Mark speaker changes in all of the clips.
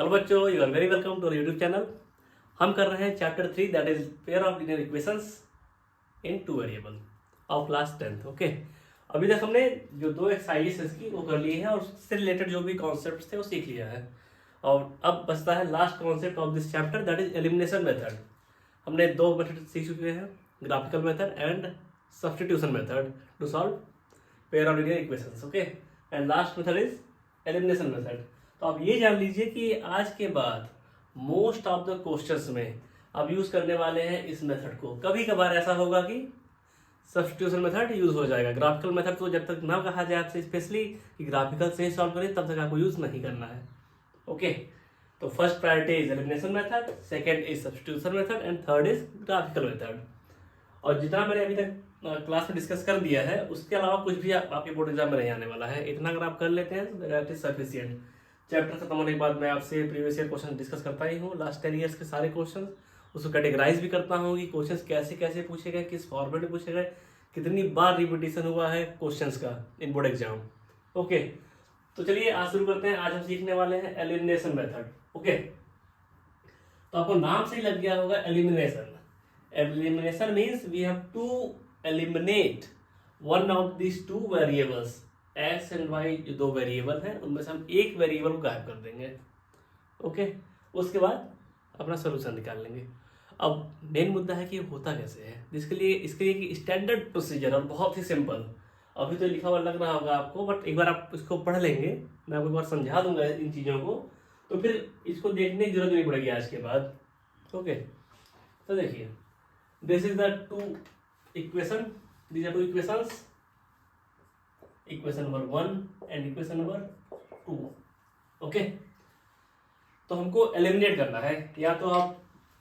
Speaker 1: Hello बच्चों, you are very welcome to YouTube channel. हम कर रहे हैं chapter 3 that is pair of linear equations in two variable of class 10th। Okay, अभी तक हमने जो दो एक्सरसाइजेस की वो कर लिए हैं और उससे रिलेटेड जो भी कॉन्सेप्ट्स थे वो सीख लिया है। और अब बचता है last concept of this chapter that is elimination method. हमने दो मेथड सीख चुके हैं, graphical method and substitution method to solve pair of linear equations. Okay, and last method is elimination method. तो आप ये जान लीजिए कि आज के बाद मोस्ट ऑफ द क्वेश्चंस में आप यूज करने वाले हैं इस मेथड को। कभी कभार ऐसा होगा कि सब्स्टिट्यूशन मेथड यूज हो जाएगा। ग्राफिकल मेथड तो जब तक ना कहा जाए आपसे स्पेशली कि ग्राफिकल से ही सॉल्व करें, तब तक आपको यूज नहीं करना है। ओके, तो first priority is elimination method, second is substitution method and third is graphical method. और जितना मैंने अभी तक क्लास में डिस्कस कर दिया है उसके अलावा कुछ भी आपके बोर्ड एग्जाम में नहीं आने वाला है। इतना अगर आप कर लेते हैं तो दैट इज सफिशिएंट। चैप्टर खत्म होने के बाद मैं आपसे प्रीवियस ईयर क्वेश्चन डिस्कस करता ही हूँ, लास्ट 10 ईयर्स के सारे क्वेश्चन, उसको कैटेगराइज भी करता हूँ कि क्वेश्चन कैसे कैसे पूछे गए, किस फॉर्मेट में पूछे गए, कितनी बार रिपीटेशन हुआ है क्वेश्चंस का इन बोर्ड एग्जाम। ओके, तो चलिए आज शुरू करते हैं। आज हम सीखने वाले हैं एलिमिनेशन मेथड। ओके, तो आपको नाम से ही लग गया होगा elimination. Elimination means we have to eliminate one of this two variables. X and y जो दो वेरिएबल हैं उनमें से हम एक वेरिएबल को गायब कर देंगे। ओके, उसके बाद अपना सोल्यूशन निकाल लेंगे। अब मेन मुद्दा है कि ये होता कैसे है। इसके लिए एक स्टैंडर्ड प्रोसीजर और बहुत ही सिंपल। अभी तो लिखा हुआ लग रहा होगा आपको, बट एक बार आप इसको पढ़ लेंगे, मैं आपको एक बार समझा दूंगा इन चीज़ों को, तो फिर इसको देखने की जरूरत नहीं पड़ेगी आज के बाद। ओके, तो देखिए, this is the two equation, these are two equations, equation number 1 and equation number 2। Okay, तो हमको एलिमिनेट करना है, या तो आप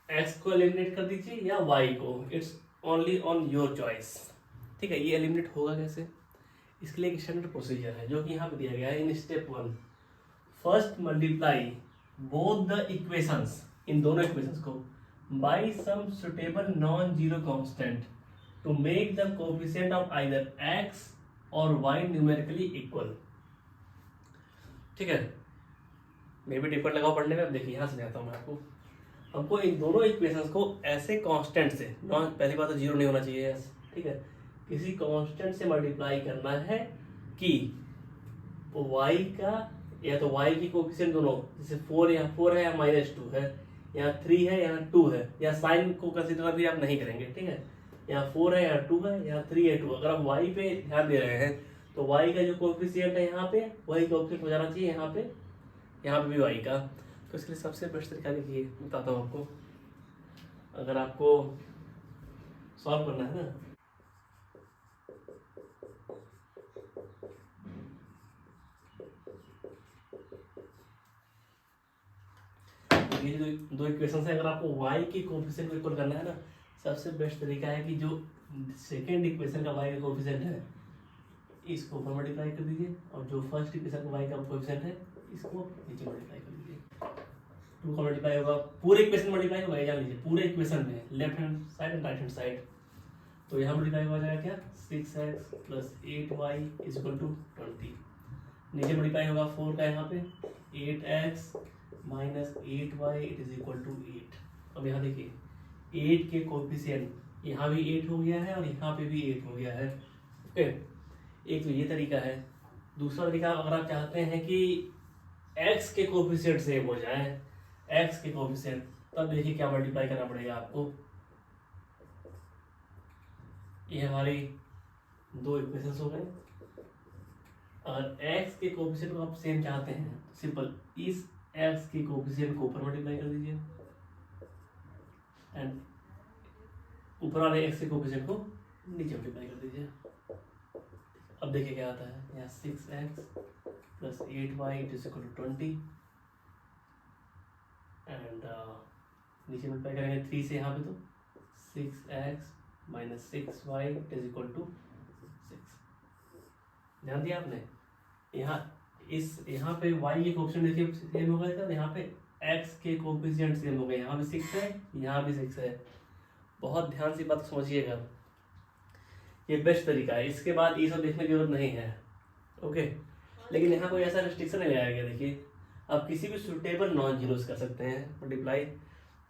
Speaker 1: x को एलिमिनेट कर दीजिए या y को, it's only on your choice. ठीक है, ये एलिमिनेट होगा कैसे, इसके लिए एक स्टैंडर्ड प्रोसीजर है जो कि यहाँ पे दिया गया है in step 1। First multiply both the equations, इन दोनों इक्वेशंस को, by some suitable non zero constant to make the coefficient of either x or y numerically equal। ठीक है, मे भी डिफरेंट लगाओ पढ़ने में। अब देखिए यहाँ समझाता हूँ मैं आपको। हमको इन दोनों इक्वेशंस को ऐसे कांस्टेंट से, नॉन, पहली बात तो जीरो नहीं होना चाहिए, ठीक है, किसी कांस्टेंट से मल्टीप्लाई करना है कि y का, या तो y की कोफिशिएंट दोनों, जैसे 4 यहाँ 4 है या -2 है, यहाँ 3 है यहाँ 2 है, या साइन को कंसिडर भी आप नहीं करेंगे। ठीक है, यहाँ 4 है यहाँ 2 है, यहाँ 3 है 2। अगर आप y पे ध्यान दे रहे हैं तो y का जो कोएफिशिएंट है यहाँ पे वही कोएफिशिएंट हो जाना चाहिए यहाँ पे भी y का। तो इसके लिए सबसे बेस्ट तरीका देखिए, बताता हूँ आपको। अगर आपको सॉल्व करना है ना, ये जो दो इक्वेशन है, अगर आपको y की कोएफिशिएंट को इक्वल करना है ना, सबसे बेस्ट तरीका है कि जो सेकेंड इक्वेशन का y का कोएफिशिएंट है इसको ऊपर मल्टीप्लाई कर दीजिए, और जो फर्स्ट इक्वेशन का y का कोएफिशिएंट है इसको नीचे मल्टीप्लाई कर दीजिए। 2 का मल्टीप्लाई होगा, पूरे इक्वेशन मल्टीप्लाई होगा, जान लीजिए पूरे इक्वेशन में left hand side and right hand side. तो यहाँ मल्टीप्लाई हो जाएगा क्या, 6x + 8y = 20। नीचे मल्टीप्लाई होगा 4 का यहाँ पे, 8x - 8y = 8। अब यहाँ देखिए 8 के कोएफिशिएंट यहाँ भी 8 हो गया है और यहाँ पे भी 8 हो गया है। ओके, एक तो ये तरीका है। दूसरा तरीका, अगर आप चाहते हैं कि x के कोएफिशिएंट सेम हो जाए, x के कोएफिशिएंट, तब देखिए क्या मल्टीप्लाई करना पड़ेगा आपको। ये हमारी दो इक्वेशंस हो गए। अगर x के कोएफिशिएंट को आप सेम चाहते हैं तो सिंपल इस x के कोएफिशिएंट को ऊपर मल्टीप्लाई कर दीजिए एंड ऊपर वाले x के कोएफिशिएंट को नीचे मल्टीप्लाई कर दीजिए। अब देखिए क्या आता है, यहाँ 6x + 8y = 20 एंड नीचे मल्टीप्लाई करेंगे 3 से यहाँ पे, तो 6x - 6y = 6। ध्यान दिया आपने, यहाँ पे y के कोएफिशिएंट देखिए सेम हो गए थे, यहाँ पे x के कोएफिशिएंट सेम हो गए, यहाँ भी 6 है यहाँ भी 6 है। बहुत ध्यान से बात समझिएगा, ये बेस्ट तरीका है। इसके बाद ये सब देखने की जरूरत नहीं है। ओके, लेकिन यहाँ कोई ऐसा रिस्ट्रिक्शन नहीं आया गया। देखिए आप किसी भी सुटेबल नॉन जीरोस कर सकते हैं मल्टीप्लाई।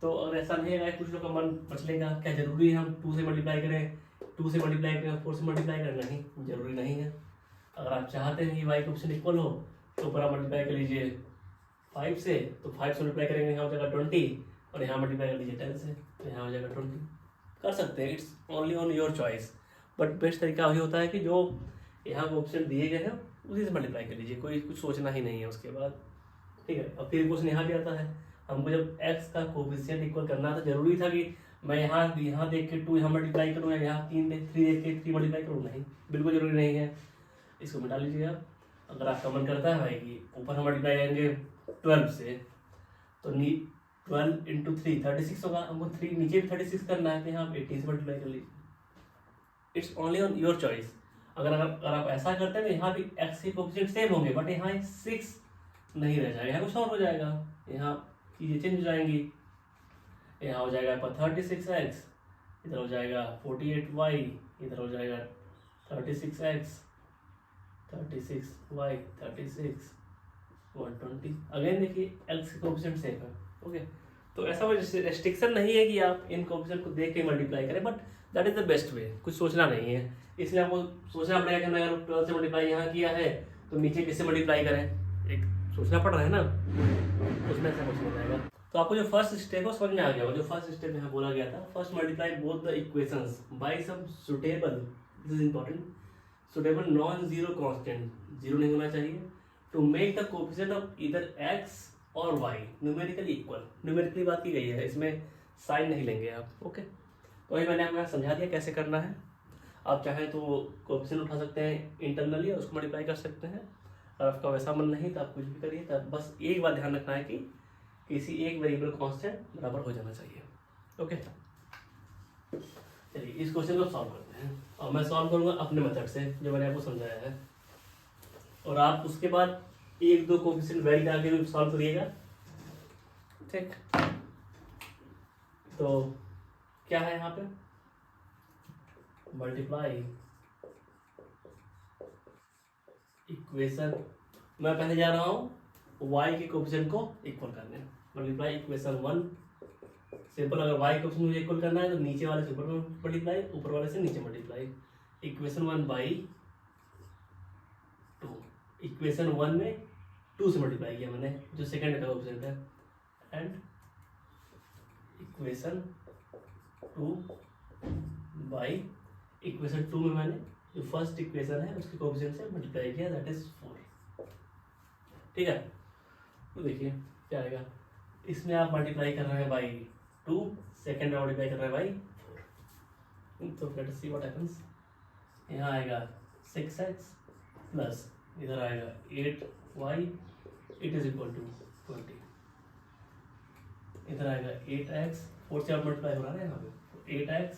Speaker 1: तो अगर ऐसा नहीं है, कुछ लोग का मन मचलेगा क्या जरूरी है हम 2 से मल्टीप्लाई करें, 2 से मल्टीप्लाई करें, 4 से मल्टीप्लाई करें? नहीं, जरूरी नहीं है। अगर आप चाहते हैं कि वाई का ऑप्शन इक्वल हो तो ऊपर आप मल्टीप्लाई कर लीजिए 5 से, तो 5 से मल्टीप्लाई करेंगे यहाँ हो जाएगा 20, और यहाँ मल्टीप्लाई कर लीजिए 10 से, तो यहाँ हो जाएगा 20। कर सकते हैं, it's only on your choice. But best तरीका वही होता है कि जो यहाँ ऑप्शन दिए गए हैं उसी से मल्टीप्लाई कर लीजिए, कोई कुछ सोचना ही नहीं है उसके बाद। ठीक है, अब फिर क्वेश्चन यहाँ भी आता है, हमको जब x का कोफिशिएंट इक्वल करना था, जरूरी था कि मैं यहाँ देख के 2 यहाँ मल्टीप्लाई करूँ या यहाँ 3 देख के 3 मल्टीप्लाई करूँ? नहीं, बिल्कुल जरूरी नहीं है। इसको मिटा लीजिए आप। अगर आपका मन करता है भाई कि ऊपर हम मल्टीप्लाई करेंगे 12 से, तो 12 इंटू 3 36 होगा, हमको 3 नीचे भी 36 करना है, तो यहाँ आप 18 से मल्टीप्लाई कर लीजिए। It's only on your choice. अगर आप ऐसा करते हैं तो यहाँ भी x के कोफिशिएंट सेम होंगे, बट यहाँ 6 नहीं रह जाएगा, यहाँ कुछ और हो जाएगा, यहाँ चीज़ें चेंज हो जाएंगी। यहाँ हो जाएगा आपका 36x, इधर हो जाएगा 48y, इधर हो जाएगा 36x, 36y, 36, 120। अगेन देखिए x के कोफिशिएंट सेम है। ओके, तो ऐसा कोई रेस्ट्रिक्शन नहीं है कि आप इन कोफिशिएंट को देख के मल्टीप्लाई करें, but that is the best way. कुछ सोचना नहीं है, इसलिए आपको सोचना पड़ेगा कि मैं अगर 12 से मल्टीप्लाई यहाँ किया है तो नीचे किससे मल्टीप्लाई करें, एक सोचना पड़ रहा है ना, उसमें से कुछ नहीं जाएगा। तो आपको जो फर्स्ट स्टेप है समझ में आ गया होगा। जो फर्स्ट स्टेप यहाँ बोला गया था, first multiply both the equations by some suitable, this is important, suitable non zero constant, zero नहीं होना चाहिए, to make the coefficient of either x और y न्यूमेरिकली इक्वल। न्यूमेरिकली बात की गई है, इसमें साइन नहीं लेंगे आप। ओके, तो वही मैंने आपको समझा दिया कैसे करना है। आप चाहें तो कोफिशिएंट उठा सकते हैं इंटरनली और उसको मल्टीप्लाई कर सकते हैं, और आपका वैसा मन नहीं तो आप कुछ भी करिए। तब बस एक बात ध्यान रखना है कि किसी एक वेरिएबल कांस्टेंट बराबर हो जाना चाहिए। ओके, चलिए इस क्वेश्चन को सॉल्व करते हैं, और मैं सॉल्व करूंगा अपने मेथड से जो मैंने आपको समझाया है, और आप उसके बाद 1-2 कोफिशिएंट वेरी करके भी सॉल्व करिएगा। ठीक, तो क्या है यहाँ पे, मल्टीप्लाई इक्वेशन, मैं पहले जा रहा हूँ y के कोफिशिएंट को इक्वल करने। Multiply equation 1, simple. अगर y के कोफिशिएंट मुझे इक्वल करना है तो नीचे वाले से ऊपर मल्टीप्लाई, ऊपर वाले से नीचे मल्टीप्लाई। इक्वेशन 1 बाई 2, इक्वेशन 1 में 2 से मल्टीप्लाई किया मैंने, जो सेकंड का कोफिशिएंट है, एंड इक्वेशन 2 बाई इक्वेशन 2 में मैंने जो फर्स्ट इक्वेशन है उसके कोफिशिएंट से मल्टीप्लाई किया, दैट इज 4। ठीक है, तो देखिए क्या आएगा, इसमें आप मल्टीप्लाई कर रहे हैं बाई 2, सेकेंड में मल्टीप्लाई कर रहे हैं बाई 4, तो लेट्स सी व्हाट हैपेंस। यहाँ आएगा 6x प्लस इधर आएगा 8y, it is equal to 20। इधर आएगा 8x, 4 से आप मल्टीप्लाई हो रहा है यहाँ पे, 8x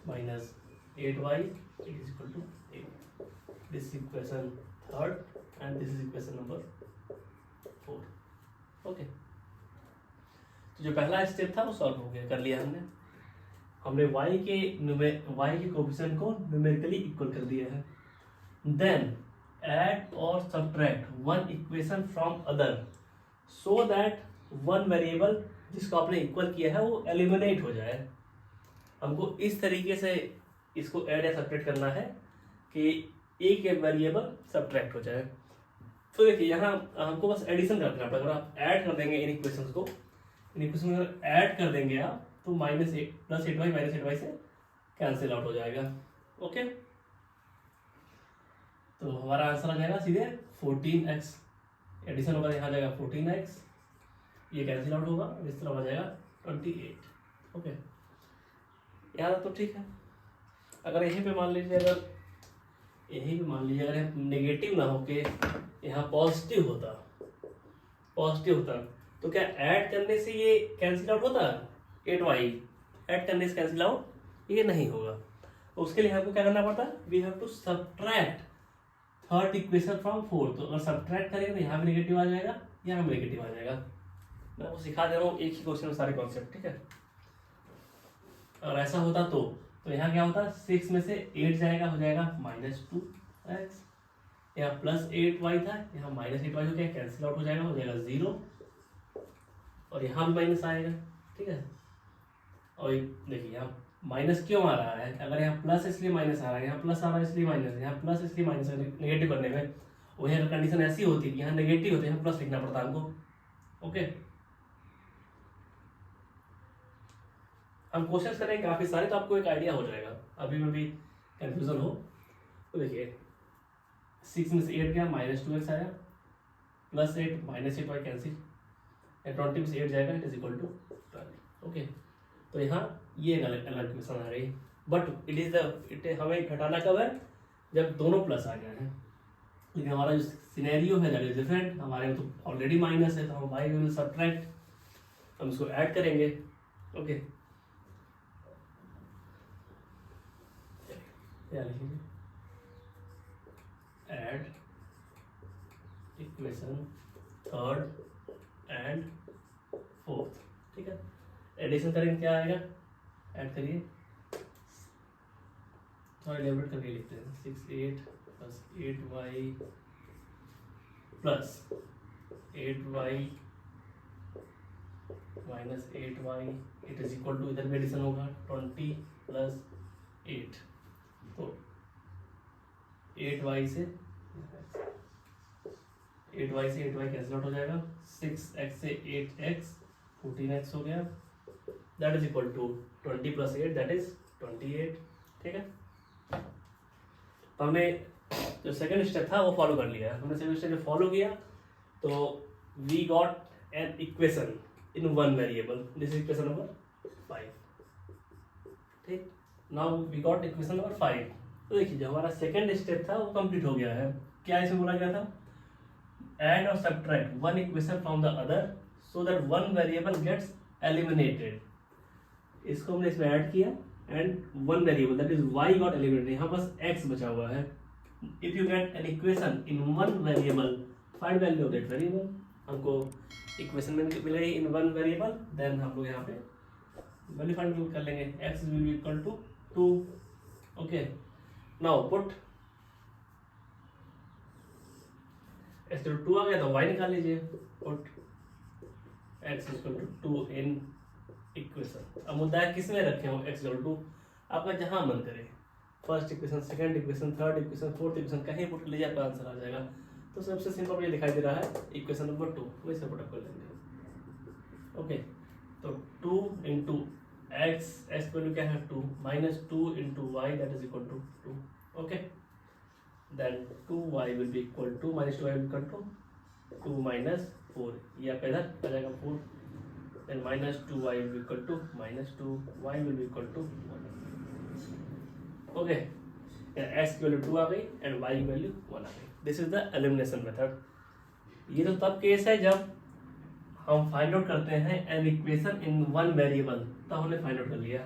Speaker 1: minus 8y it is equal to 8। This equation third and this is equation number 4। Okay, तो जो पहला स्टेप था वो सॉल्व हो गया, कर लिया हमने y के कोफिशिएंट को न्यूमेरिकली इक्वल कर दिया है। देन ऐड और subtract one equation from other so that one variable जिसको आपने इक्वल किया है वो एलिमिनेट हो जाए। हमको इस तरीके से इसको ऐड या सब्ट्रैक्ट करना है कि एक वेरिएबल सब्ट्रैक्ट हो जाए। तो देखिए यहाँ हमको बस एडिशन करना पड़ेगा। अगर आप ऐड कर देंगे इन इक्वेशंस को, इन इक्वेशन को ऐड कर देंगे आप, तो -8 + 8y - 8y से कैंसिल आउट हो जाएगा। ओके, तो हमारा आंसर आ जाएगा सीधे 14x। एडिशन होगा, यहाँ जाएगा 14x, ये कैंसिल आउट होगा, इस तरफ आ जाएगा 28। ओके, यहाँ तो ठीक है। अगर यहीं पे मान लीजिए, अगर नेगेटिव ना होके यहाँ पॉजिटिव होता तो क्या ऐड करने से ये कैंसिल आउट होता? 8y ऐड करने से कैंसिल आउट ये नहीं होगा। तो उसके लिए हमको क्या करना पड़ता है, we have to subtract third equation from 4। तो अगर सब्ट्रैक्ट करेंगे तो यहाँ भी नेगेटिव आ जाएगा, यहाँ भी नेगेटिव आ जाएगा। मैं आपको सिखा दे रहा हूँ एक ही क्वेश्चन में सारे कॉन्सेप्ट, ठीक है। अगर ऐसा होता तो यहाँ क्या होता, 6 में से 8 जाएगा, हो जाएगा -2x, यहाँ +8y था, यहाँ -8y हो गया, कैंसिल आउट हो जाएगा 0, और यहाँ भी माइनस आएगा, ठीक है। और देखिए यहाँ माइनस क्यों आ रहा है, अगर यहाँ प्लस इसलिए माइनस आ रहा है, यहाँ प्लस आ रहा है इसलिए माइनस, यहाँ प्लस इसलिए माइनस, नेगेटिव करने में वही अगर कंडीशन ऐसी होती है, यहाँ नेगेटिव होती है, यहाँ प्लस लिखना पड़ता है हमको। ओके, हम कोशिश करेंगे काफ़ी सारे, तो आपको एक आइडिया हो जाएगा, अभी में भी कंफ्यूजन हो तो देखिए 6 में से 8 गया, -2x आया, +8 -8y कैंसिल, 20 में से 8 जाएगा, it is equal to 12। Okay, तो यहाँ ये एक अलग अलग इक्वेशन आ गई, बट इट हमें घटाना कब है, जब दोनों प्लस आ गए हैं। लेकिन हमारा जो सिनेरियो है दैट इज डिफरेंट, हमारे में तो ऑलरेडी माइनस है, तो हम y विल सब्ट्रैक्ट, हम इसको ऐड करेंगे। ओके, क्या लिखेंगे, add equation third and fourth, ठीक है। एडिशन करेंगे, क्या आएगा, ऐड करिए, थोड़ा एलिमिनेट करके लिखते हैं, 6 8 + 8y plus 8y -8y, it is equal to, इधर भी एडिशन होगा 20 + 8, तो 8y से 8y कैंसिल आउट हो जाएगा, 6x से 8x 14x हो गया, that is equal to 20 + 8 that is 28, ठीक है। तो हमने जो सेकंड स्टेप था वो फॉलो कर लिया, हमने सेकंड स्टेप जो फॉलो किया, तो we got an equation in one variable, this is equation number 5, ठीक। Now we got equation number 5। तो देखिए जो हमारा सेकंड स्टेप था वो कंप्लीट हो गया है। क्या इसमें बोला गया था, ऐड और subtract one equation from the other so that one variable gets eliminated. इसको हमने इसमें ऐड किया and one variable that is y got eliminated, यहाँ बस x बचा हुआ है। If you get an equation in one variable, find value of that variable, हमको इक्वेशन में मिल गई इन वन वेरिएबल, देन हम लोग यहाँ पे वैल्यू फाइंड कर लेंगे, x will be equal to 2। Okay, now put x to 2 आ गया, तो y निकाल लीजिए, put x equal to 2 in equation. अब मुद्दा है किस में रखे हो x इक्वल टू, आपका जहां मन करे, first equation, second equation, third equation, fourth equation, कहीं पुट लीजिए, आपका आंसर आ जाएगा। तो सबसे सिंपल ये दिखाई दे रहा है इक्वेशन नंबर 2, वैसे पुट अप कर लेंगे। ओके, तो 2 इंटू x वैल्यू क्या है 2, -2 into y that is equal to 2। Okay, then 2y will be equal to, -2y will equal to 2 - 4, ये आपका इधर आ जाएगा 4, then -2y will be equal to -2y will be equal to 1। Okay, x की value 2 आ गई and y की value 1 आ गई। This is the elimination method. ये तो तब केस है जब हम फाइंड आउट करते हैं N equation in one variable, तब हमने फाइंड आउट कर लिया।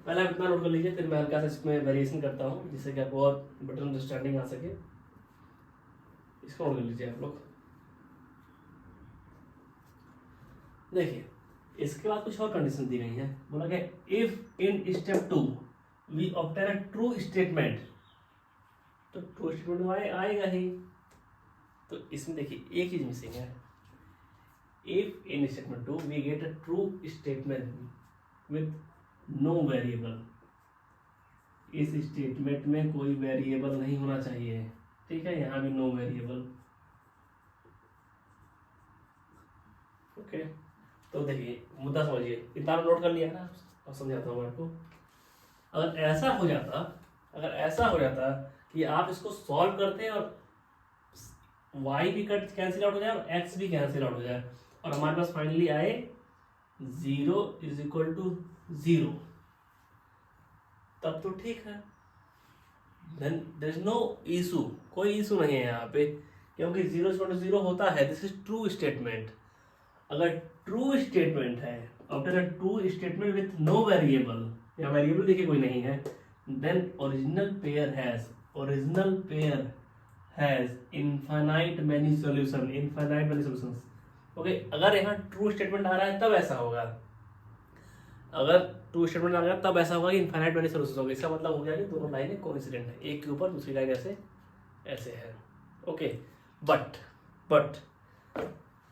Speaker 1: पहले आप इतना नोट कर लीजिए, फिर मैं हल्का सा इसमें वेरिएशन करता हूँ जिससे कि आपको और बेटर अंडरस्टैंडिंग आ सके। इसको नोट कर लीजिए आप लोग। देखिए इसके बाद कुछ और कंडीशन दी गई है, बोला गया if in step 2 we obtain a true statement, तो ट्रू स्टेटमेंट आएगा ही। तो इसमें देखिए एक चीज मिसिंग है, if in statement 2 we get a true statement with no variable, इस स्टेटमेंट में कोई वेरिएबल नहीं होना चाहिए, ठीक है, यहाँ भी नो वेरिएबल। ओके, तो देखिए मुद्दा समझिए, इतना नोट कर लिया ना, अब समझाता हूँ आपको। अगर ऐसा हो जाता कि आप इसको सॉल्व करते हैं और y भी कैंसिल आउट हो जाए और x भी कैंसिल आउट हो जाए और हमारे पास फाइनली आए 0 इज इक्वल टू 0, तब तो ठीक है, then there is no issue, कोई इशू नहीं है यहाँ पे, क्योंकि 0 इज इक्वल टू 0 होता है, दिस इज ट्रू स्टेटमेंट। अगर ट्रू स्टेटमेंट है, after a true statement with no variable, या वेरिएबल देखिए कोई नहीं है, then original pair has infinite many solutions. Okay, अगर यहाँ ट्रू स्टेटमेंट आ रहा है तब ऐसा होगा, अगर ट्रू स्टेटमेंट आ रहा है तब ऐसा होगा कि इनफाइनाइट मैनी सॉल्यूशंस होगा। इसका मतलब हो गया कि दोनों लाइनें कोइंसिडेंट है, एक के ऊपर दूसरी लाइन ऐसे है। Okay, but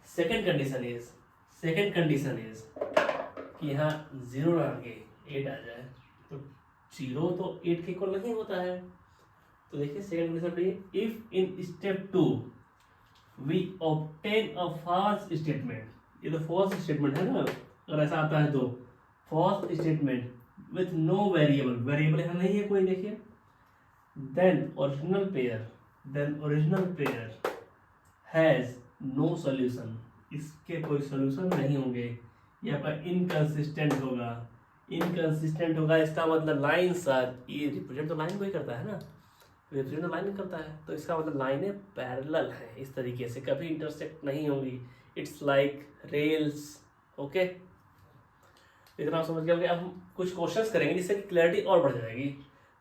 Speaker 1: second condition is कि यहाँ 0 ना आके 8 आ जाए, तो 0 तो 8 के इक्वल नहीं होता है। तो देखिए second condition, if in step 2 we obtain a false statement, ये तो फॉल्स स्टेटमेंट है ना, अगर ऐसा आता है तो false statement with no variable यहाँ नहीं है कोई, देखिए, then original pair has no solution, इसके कोई सॉल्यूशन नहीं होंगे, ये आपका इनकंसिस्टेंट होगा। इसका मतलब लाइन सर, ये रिप्रेजेंट तो लाइन को ही करता है ना, रिप्रेजेंट तो लाइन करता है, तो इसका मतलब लाइनें पैरेलल है, इस तरीके से कभी इंटरसेक्ट नहीं होंगी। It's like rails. ओके, इतना आप समझ गए होंगे। अब हम कुछ क्वेश्चंस करेंगे जिससे कि क्लैरिटी और बढ़ जाएगी।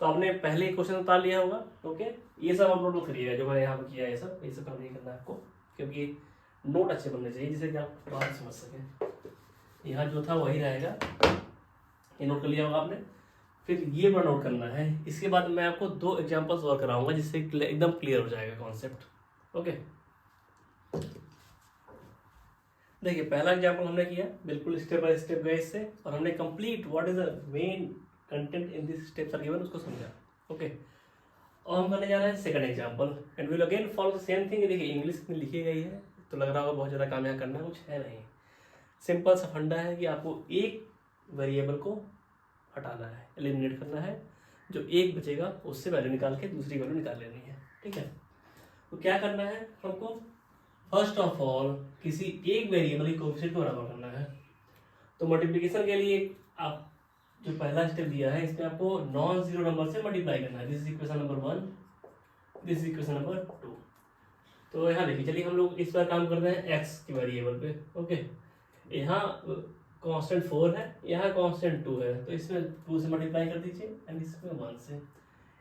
Speaker 1: तो आपने पहले क्वेश्चन उतार लिया होगा। ओके, ये सब अपलोड मत करिएगा जो मैंने यहाँ पर किया है, ये सब काम नहीं करना है आपको, क्योंकि नोट अच्छे बनने चाहिए जिससे कि आप बात समझ सकें। यहाँ जो था वही रहेगा, ये नोट कर लिया होगा आपने। फिर ये बड़ा नोट करना है। इसके बाद मैं आपको 2 एग्जांपल्स और कराऊंगा जिससे एकदम क्लियर हो जाएगा कॉन्सेप्ट। ओके, देखिए पहला एग्जांपल हमने किया, बिल्कुल स्टेप बाय स्टेप गए इससे, और हमने complete what is the main content in this steps are given उसको समझा। ओके, और हम करने जा रहे हैं second example, and will again follow the same thing. देखिए इंग्लिश में लिखी गई है तो लग रहा होगा बहुत ज़्यादा काम यहाँ करना कुछ है नहीं। सिंपल सा फंडा है कि आपको एक वेरिएबल को हटाना है, एलिमिनेट करना है, जो एक बचेगा उससे वैल्यू निकाल के दूसरी वैल्यू निकाल लेनी है। ठीक है, तो क्या करना है हमको, फर्स्ट ऑफ ऑल किसी एक वेरिएबल की कोएफिशिएंट को बराबर करना है। तो मल्टीप्लिकेशन के लिए आप जो पहला स्टेप दिया है इसमें आपको नॉन जीरो नंबर से मल्टीप्लाई करना है। This is equation number 1, this is equation number 2। तो यहाँ देखिए, चलिए हम लोग इस पर काम करते हैं एक्स की वेरिएबल पे। ओके, यहाँ कांस्टेंट 4 है, यहाँ कांस्टेंट 2 है, तो इसमें 2 से मल्टीप्लाई कर दीजिए एंड इसमें 1 से।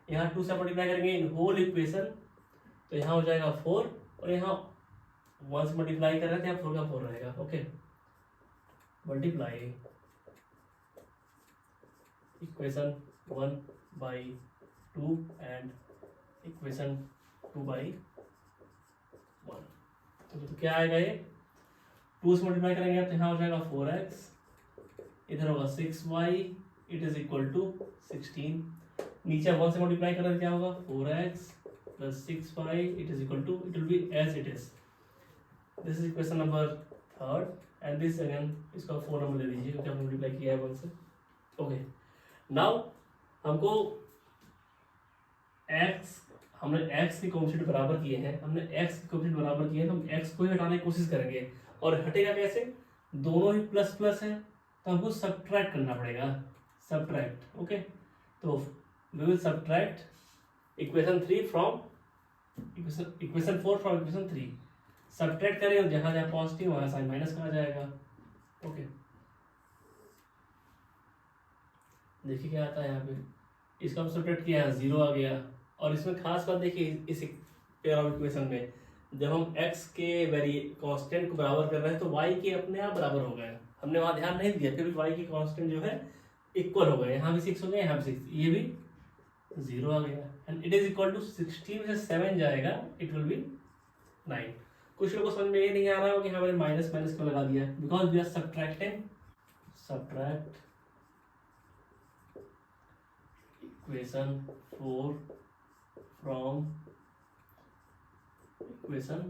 Speaker 1: यहाँ 2 से मल्टीप्लाई करेंगे इन होल इक्वेशन, तो यहाँ हो जाएगा 4, और यहाँ 1 से मल्टीप्लाई कर रहे थे, यहाँ 4 का 4 रहेगा। Okay, multiply equation 1 by 2 and equation 2 by 1। तो क्या आएगा, ये 2 से मल्टीप्लाई करेंगे तो यहाँ हो जाएगा 4x, इधर होगा 6y, it is equal to 16। नीचे 1 से मल्टीप्लाई करें तो क्या होगा 4x plus 6y, it is equal to, it will be as it is. This is equation number 3 and this again, इसका 4 नंबर ले लीजिए क्योंकि हमने मल्टीप्लाई किया है 1 से। ओके, नाउ हमको हमने x की कोएफिशिएंट बराबर किए हैं, तो हम x को ही हटाने की कोशिश करेंगे। और हटेगा कैसे, दोनों ही प्लस प्लस है तो हमको सब्ट्रैक्ट करना पड़ेगा, सब्ट्रैक्ट। ओके, तो we will subtract equation 3 from equation 4 from equation 3। Subtract करें, जहां जहां पॉजिटिव वहां साइन माइनस करा जाएगा। ओके, देखिए क्या आता है यहाँ पे, इसका हम सब्ट्रैक्ट किया है 0 आ गया। और इसमें खास बात देखिए, इस पेयर ऑफ इक्वेशन में जब हम x के कांस्टेंट को बराबर कर रहे हैं तो y के अपने आप बराबर हो गए, हमने वहां ध्यान नहीं दिया, फिर भी y के कांस्टेंट जो है इक्वल हो गए, यहाँ भी 6 हो गए, यहाँ भी 6, ये भी 0 आ गया। And it is equal to 16 से 7 जाएगा, इट विल बी 9। कुछ लोगों को समझ में ये नहीं आ रहा हो कि हमारे माइनस माइनस क्यों लगा दिया, because we are subtracting, subtract equation 4 from equation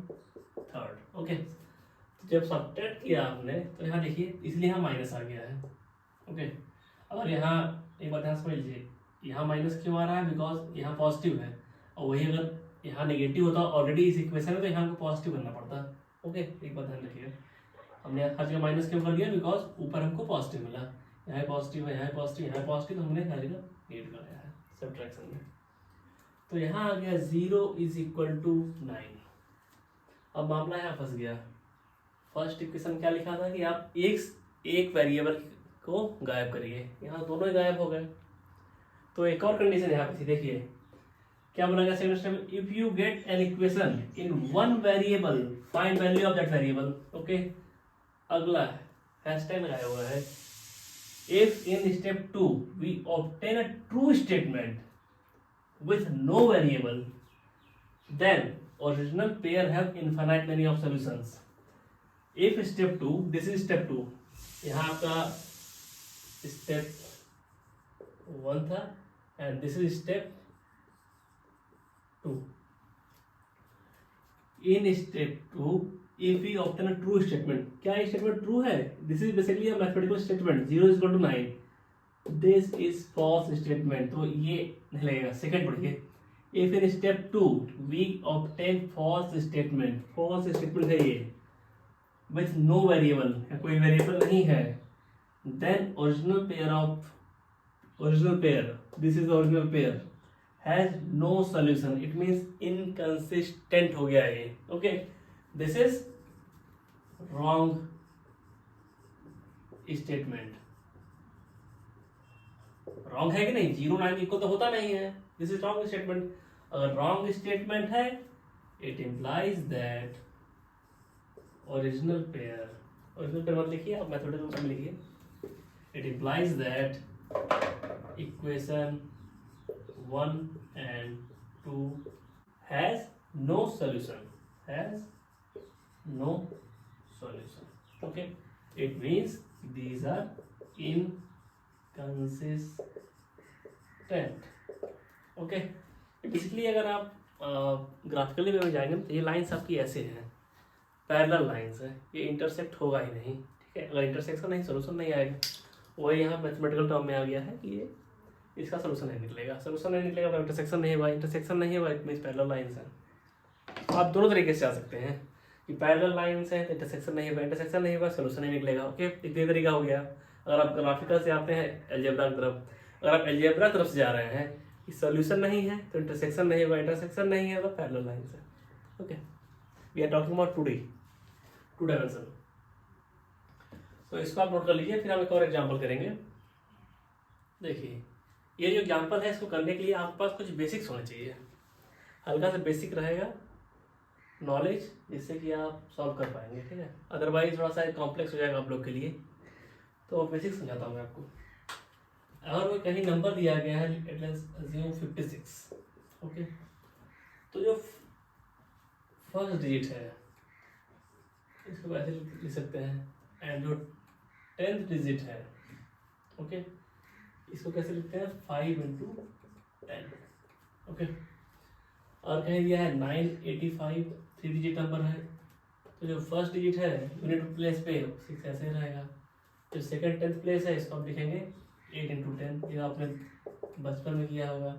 Speaker 1: 3। Okay, तो जब सब्ट्रैक्ट किया आपने तो यहाँ देखिए, इसलिए यहाँ माइनस आ गया है। ओके, और यहाँ एक बात ध्यान समझ लीजिए, यहाँ माइनस क्यों आ रहा है, बिकॉज यहाँ पॉजिटिव है, और वही अगर यहाँ नेगेटिव होता ऑलरेडी इस इक्वेशन में तो यहाँ हमको पॉजिटिव करना पड़ता। ओके, एक बात ध्यान रखिएगा, हमने हर जगह माइनस क्यों कर दिया, बिकॉज ऊपर हमको पॉजिटिव मिला, यहाँ पॉजिटिव है, यहाँ पॉजिटिव, यहाँ पॉजिटिव, तो हमने हर जगह नेगेटिव लगाया है सब्ट्रैक्शन में। तो यहाँ आ गया 0 इज इक्वल टू 9। अब मामला यहाँ फंस गया। फर्स्ट इक्वेशन क्या लिखा था कि आप एक वेरिएबल को गायब करिए, यहाँ दोनों ही गायब हो गए। तो एक और कंडीशन यहाँ पे थी, देखिए क्या बोला गया सेकंड स्टेप में, if you get an equation in one variable find value of that variable. Okay, अगला हैशटैग लगाया हुआ है, if in step 2 we obtain a true statement with no variable, then original pair have infinite many of solutions. If step 2, this is step 2, यहाँ आपका step 1 था and this is step 2. In step 2, if we obtain a true statement, क्या ये statement true है? This is basically a mathematical statement. 0 is equal to 9. This is false statement. तो ये नहीं लगेगा. सेकंड पढ़िए. If in step 2 we obtain false statement, false statement है ये, with no variable, कोई variable नहीं है, then original pair, this is original pair, has no solution. It means inconsistent हो गया ये. Okay, this is wrong statement. Wrong है कि नहीं? 0 9 इक्वल तो होता नहीं है. This is wrong statement. अगर wrong statement है, it implies that original pair मत लिखिए, आप मैथमेटिकल में लिखिए. It implies that equation 1 and 2 has no solution. Okay, it means these are inconsistent. Okay, basically अगर आप ग्राफिकली वे में जाएंगे तो ये लाइंस आपकी ऐसे हैं, पैरेलल लाइंस है, ये इंटरसेक्ट होगा ही नहीं. ठीक है, अगर इंटरसेक्शन नहीं, सोल्यूशन नहीं आएगा. वही यहाँ मैथमेटिकल टर्म में आ गया है कि ये इसका सोल्यूशन नहीं निकलेगा. सोल्यूशन नहीं निकलेगा, इंटरसेक्शन नहीं होगा. इंटरसेक्शन नहीं होगा, इट मीन्स पैरेलल लाइंस है. आप दोनों तरीके से जा सकते हैं कि पैरेलल लाइंस है तो इंटरसेक्शन नहीं होगा, इंटरसेक्शन नहीं होगा, सोल्यूशन नहीं निकलेगा. ओके, एक तरीका हो गया. अगर आप ग्राफिकल से आते हैं अलजेब्रा की तरफ, अगर आप अलजेब्रा तरफ से जा रहे हैं कि सोल्यूशन नहीं है तो इंटरसेक्शन नहीं होगा, इंटरसेक्शन नहीं है तो पैरेलल लाइंस है. Okay, we are talking about 2 dimension. तो इसको आप नोट कर लीजिए, फिर हम एक और एग्जाम्पल करेंगे. देखिए, ये जो एग्जाम्पल है इसको करने के लिए आपके पास कुछ बेसिक्स होने चाहिए. हल्का सा बेसिक रहेगा नॉलेज, जिससे कि आप सॉल्व कर पाएंगे. ठीक है, अदरवाइज थोड़ा सा कॉम्प्लेक्स हो जाएगा आप लोग के लिए. तो बेसिक समझाता हूँ मैं आपको. अगर कोई कहीं नंबर दिया गया है, लेट्स अज्यूम 56. ओके, तो जो फर्स्ट डिजिट है इसको ऐसे लिख सकते हैं, एंड जो 10th डिजिट है, ओके, इसको कैसे लिखते हैं? 5 × 10. ओके, और कहीं दिया है 985, 3 डिजिट नंबर है, तो जो फर्स्ट डिजिट है यूनिट प्लेस पे 6 ऐसे रहेगा. जो सेकंड 10th प्लेस है इसको आप लिखेंगे 8 × 10, ये आपने बचपन में किया होगा.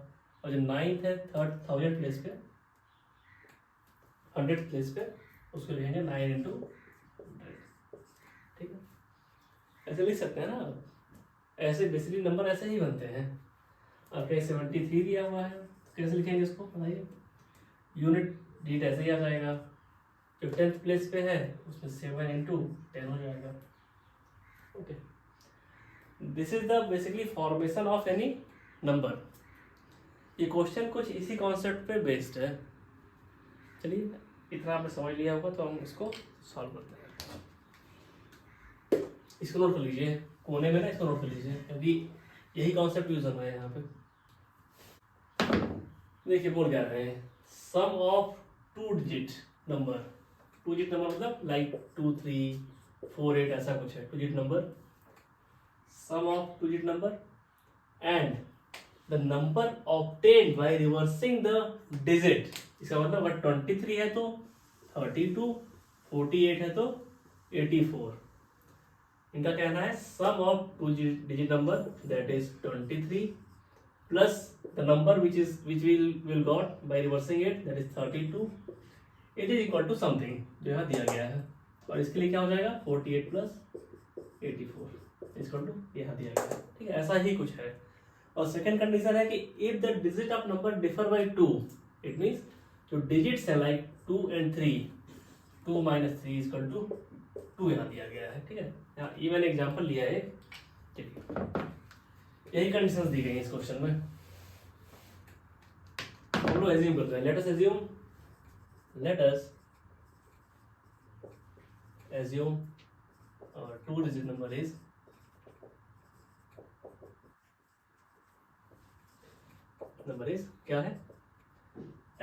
Speaker 1: और जो 9th है 1000 प्लेस पे, 100 प्लेस पे, उसको लिखेंगे 9 × 100. ठीक है, ऐसे लिख सकते हैं ना आप. ऐसे बेसिकली नंबर ऐसे ही बनते हैं. और कहीं 73 दिया हुआ है तो कैसे लिखेंगे इसको बताइए? यूनिट डिजिट ऐसे ही आ जाएगा. जो 10th प्लेस पे है उसमें 7 × 10 हो जाएगा. Okay, this is the basically formation of any number. ये क्वेश्चन कुछ इसी कॉन्सेप्ट पे बेस्ड है. चलिए, इतना आपने समझ लिया होगा तो हम इसको सॉल्व करते हैं. इसको नोट कर लीजिए कोने में ना, इसको नोट कर लीजिए क्योंकि यही कॉन्सेप्ट यूज हो रहा है यहाँ पे. देखिए बोल क्या रहे हैं, sum of 2 digit number. 2 digit number मतलब लाइक 2 3 4 8 ऐसा कुछ है. 2 digit number, sum of 2 digit number and the number obtained by reversing the digit. इसका मतलब अगर 23 है तो 32, 48 है तो 84. इनका कहना है sum of 2 digit number that is 23 plus the number which will got by reversing it that is 32, it is equal to something जो यहाँ दिया गया है. और इसके लिए क्या हो जाएगा? 48 प्लस 84 इक्वल टू यहाँ दिया गया है. ठीक है, ऐसा ही कुछ है. और सेकंड कंडीशन है कि if the digit of number differ by 2, it means जो डिजिट्स है लाइक 2 and 3, 2 - 3 इक्वल टू 2 यहाँ दिया गया है. ठीक है, यहाँ ये मैंने एग्जाम्पल लिया है. चलिए, यही कंडीशंस दी गई हैं इस क्वेश्चन में. हम लोग एज्यूम करते हैं. Let us assume our 2 digit number is क्या है?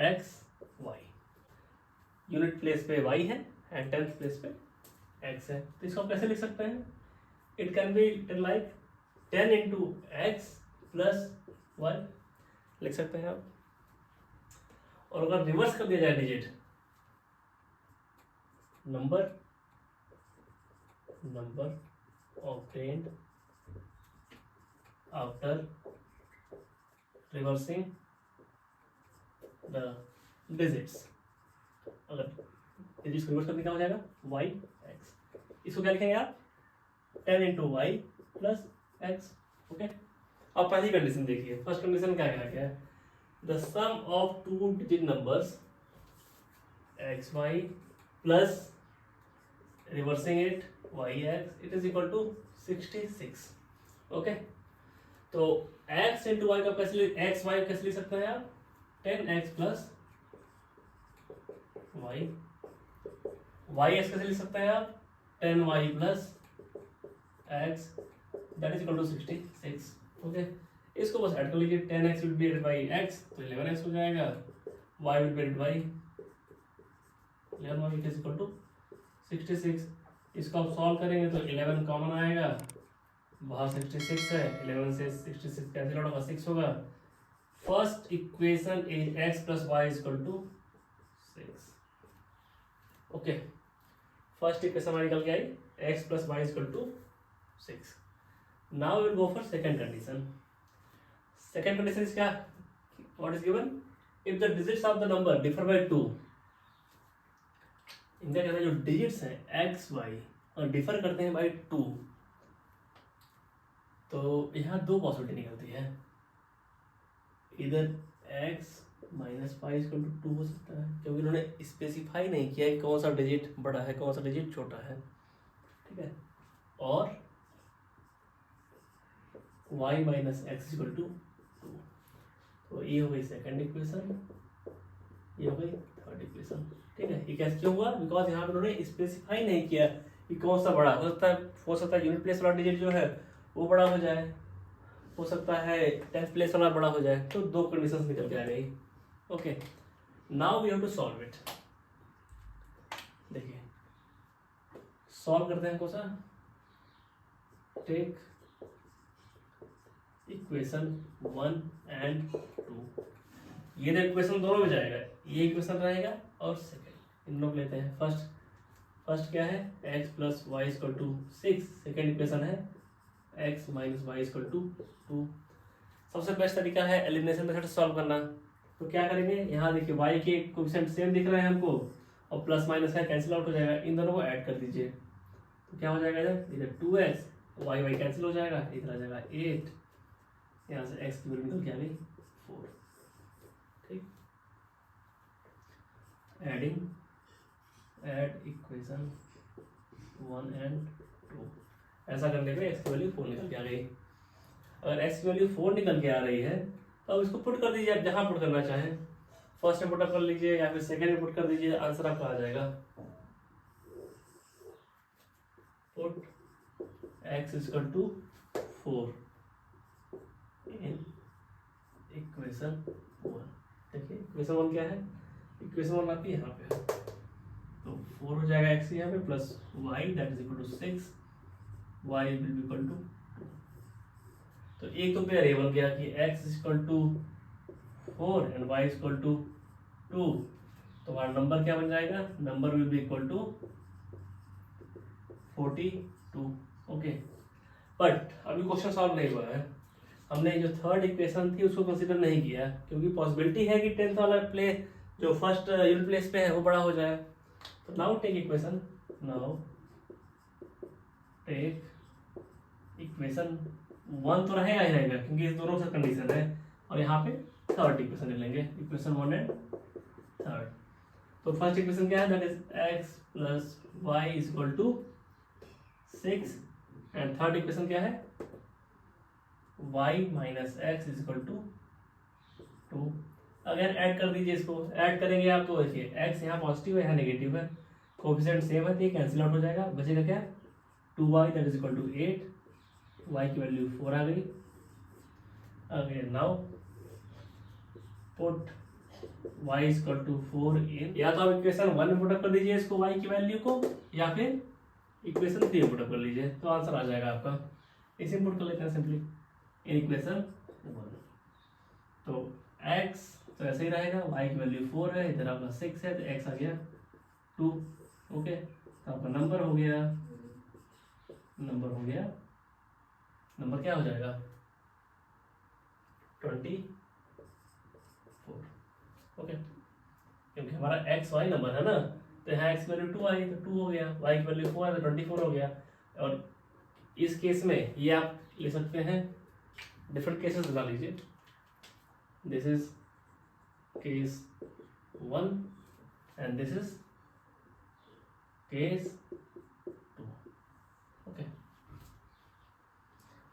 Speaker 1: x y. यूनिट प्लेस पे y है एंड टेंथ प्लेस पे x है। तो इसको आप कैसे लिख सकते हैं? It can be like 10 into x plus y लिख सकते हैं आप। और अगर रिवर्स कर दिया जाए digit, number obtained after reversing the digits, अगर डिजिट्स को रिवर्स करने का हो जाएगा y x, इसको क्या लिखेंगे आप? 10 into y plus x. Okay, अब पहली कंडीशन देखिए। फर्स्ट कंडीशन क्या है? The sum of two digit numbers x y plus reversing it y x it is equal to 66। Okay, तो x इंटू वाई का कैसे एक्स वाई कैसे लिख सकते हैं आप? 10x plus Y. Y x कैसे लिख सकते हैं आप? 10y plus x that is equal to 66। Okay, इसको बस ऐड कर लीजिए। 10x will be divided by x तो 11x हो जाएगा, y will be divided by 11y is equal to 66। इसको आप सॉल्व करेंगे तो 11 कॉमन आएगा, बाहर 66 है, 11 से 66 कैंसिल आउट होगा, 6 होगा। First equation is x plus y is equal to 6। Okay, first equation हमारी निकल के आई x plus y is equal to 6। Now will go for second condition. Second condition is क्या? What is given? If the digits of the number differ by 2, इनका कहना है जो digits हैं एक्स वाई और डिफर करते हैं बाई 2, तो यहाँ दो पॉसिबिलिटी निकलती है। इधर x minus y equal to 2 हो सकता है, क्योंकि उन्होंने स्पेसिफाई नहीं किया कि कौन सा डिजिट बड़ा है कौन सा डिजिट छोटा है। ठीक है, और y minus x equal to 2। तो ये हो गई सेकंड इक्वेशन, ये हो गई थर्ड इक्वेशन। ठीक है, ये कैसे क्यों हुआ? बिकॉज यहाँ पे उन्होंने स्पेसिफाई नहीं किया कि कौन सा बड़ा हो सकता है यूनिट प्लेस वाला डिजिट जो है वो बड़ा हो जाए, हो सकता है टेंथ प्लेस वाला बड़ा हो जाए। तो दो कंडीशंस निकल के आ गई। Okay, now we have to solve it. देखिए सॉल्व करते हैं कौन सा? Take equation 1 and 2। ये तो इक्वेशन दोनों में जाएगा, ये इक्वेशन रहेगा और सेकंड इन लोग लेते हैं। फर्स्ट क्या है? x plus y equal to 6। Second equation है x minus y equal to 2। सबसे बेस्ट तरीका है एलिमिनेशन मेथड से सॉल्व करना। तो क्या करेंगे? यहाँ देखिए y के कोएफिशिएंट सेम दिख रहे हैं हमको और प्लस माइनस का कैंसिल आउट हो जाएगा, इन दोनों को ऐड कर दीजिए। तो क्या हो जाएगा? इधर 2x y कैंसिल हो जाएगा, इधर आ जाएगा 8, यहाँ से x की वैल्यू निकल के आ गई 4। ठीक, एड इक्वेशन 1 एंड 2 ऐसा करने पे x की वैल्यू 4 निकल के आ गई। अगर x की वैल्यू 4 निकल के आ रही है तो अब इसको पुट कर दीजिए, आप जहां पुट करना चाहें। फर्स्ट में पुट कर लीजिए या फिर सेकंड में पुट कर दीजिए, आंसर आपका आ जाएगा। Put x equal to 4 in equation 1। देखिए इक्वेशन 1 क्या है? इक्वेशन 1 आपकी यहाँ पे है, तो 4 हो जाएगा x यहाँ पे plus y that is equal to 6, y will be equal to 2। तो एक तो पेयर ये बन गया कि x equal to 4 and y equal to 2। तो हमारा नंबर क्या बन जाएगा? Number will be equal to 42। Okay, but अभी क्वेश्चन सॉल्व नहीं हुआ है। हमने जो थर्ड इक्वेशन थी उसको कंसीडर नहीं किया, क्योंकि पॉसिबिलिटी है कि टेंथ वाला प्ले जो फर्स्ट यूनिट प्लेस पे है वो बड़ा हो जाए। तो नाउ टेक इक्वेशन, इक्वेशन 1 तो रहेगा ही रहेगा क्योंकि इस दोनों से कंडीशन है, और यहाँ पे थर्ड इक्वेशन ले लेंगे, इक्वेशन 1 एंड थर्ड। तो फर्स्ट इक्वेशन क्या है? That is x plus y is equal to 6 and third equation क्या है? y minus x is equal to 2। अगर ऐड कर दीजिए, इसको ऐड करेंगे आप तो देखिए x यहाँ पॉजिटिव है यहाँ नेगेटिव है, कोएफिशिएंट सेम है तो ये कैंसिल आउट हो जाएगा, बचेगा क्या? 2y that is equal to 8, y की वैल्यू 4 आ गई। Again now put y equal to 4 in, या तो आप इक्वेशन 1 में पुटअप कर दीजिए इसको y की वैल्यू को, या फिर इक्वेशन 3 में पुटअप कर लीजिए, तो आंसर आ जाएगा आपका। इसे इनपुट कर लेते हैं सिंपली इन इक्वेशन 1। तो x तो ऐसे ही रहेगा, y की वैल्यू 4 है, इधर आपका 6 है, तो x आ गया 2। ओके, तो आपका नंबर हो गया, नंबर क्या हो जाएगा 24। ओके, क्योंकि हमारा एक्स वाई नंबर है ना, तो यहाँ एक्स वैल्यू 2 आई तो 2 हो गया, वाई की वैल्यू 4 है तो 24 हो गया। और इस केस में ये आप ले सकते हैं, डिफरेंट केसेस बना लीजिए। This is case 1 and this is case 2। Okay,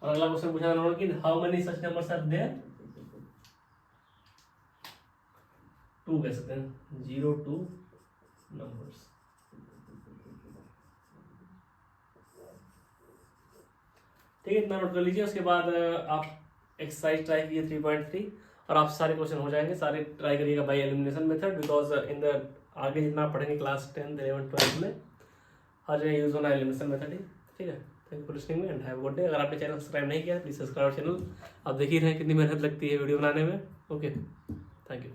Speaker 1: और अगला क्वेश्चन पूछा उन्होंने कि how many such numbers are there, 2 कह सकते हैं, 0 2 नंबर्स। ठीक है, इतना नोट कर लीजिए। उसके बाद आप एक्सरसाइज ट्राई कीजिए 3.3 और आप सारे क्वेश्चन हो जाएंगे, सारे ट्राई करिएगा by elimination method, because in the आगे जितना पढ़ेंगे क्लास 10 11 12 में हर जगह यूज होना एलिमिनेशन मेथड ही। ठीक है, थैंक यू फॉर लिसनिंग में and have a good day. अगर आपने चैनल सब्सक्राइब नहीं किया प्लीज सब्सक्राइब चैनल। आप देख ही रहे हैं कितनी मेहनत लगती है वीडियो बनाने में। Okay, thank you.